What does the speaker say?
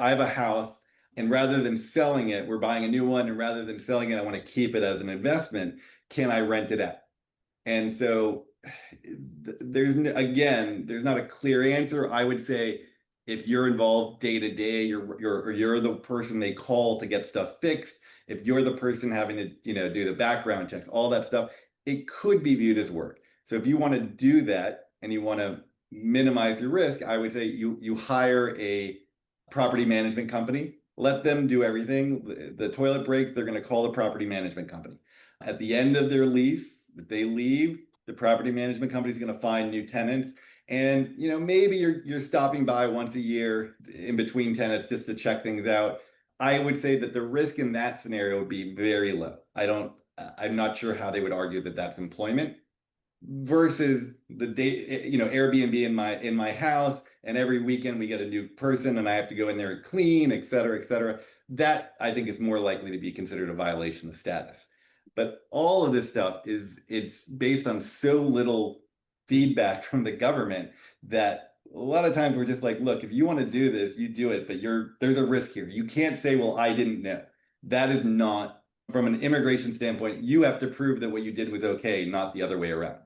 I have a house, and rather than selling it, we're buying a new one, and rather than selling it, I want to keep it as an investment. Can I rent it out? And so there's not a clear answer. I would say if you're involved day to day, you're the person they call to get stuff fixed. If you're the person having to, do the background checks, all that stuff, it could be viewed as work. So if you want to do that and you want to minimize your risk, I would say you hire a property management company. Let them do everything. The toilet breaks, they're going to call the property management company. At the end of their lease, if they leave, the property management company is going to find new tenants. And maybe you're stopping by once a year in between tenants just to check things out. I would say that the risk in that scenario would be very low. I'm not sure how they would argue that that's employment versus the day, Airbnb in my house, and every weekend we get a new person and I have to go in there and clean, et cetera, et cetera. That I think is more likely to be considered a violation of status. But all of this stuff it's based on so little feedback from the government that a lot of times we're just like, look, if you want to do this, you do it, but there's a risk here. You can't say, well, I didn't know. That is not, from an immigration standpoint, you have to prove that what you did was okay, not the other way around.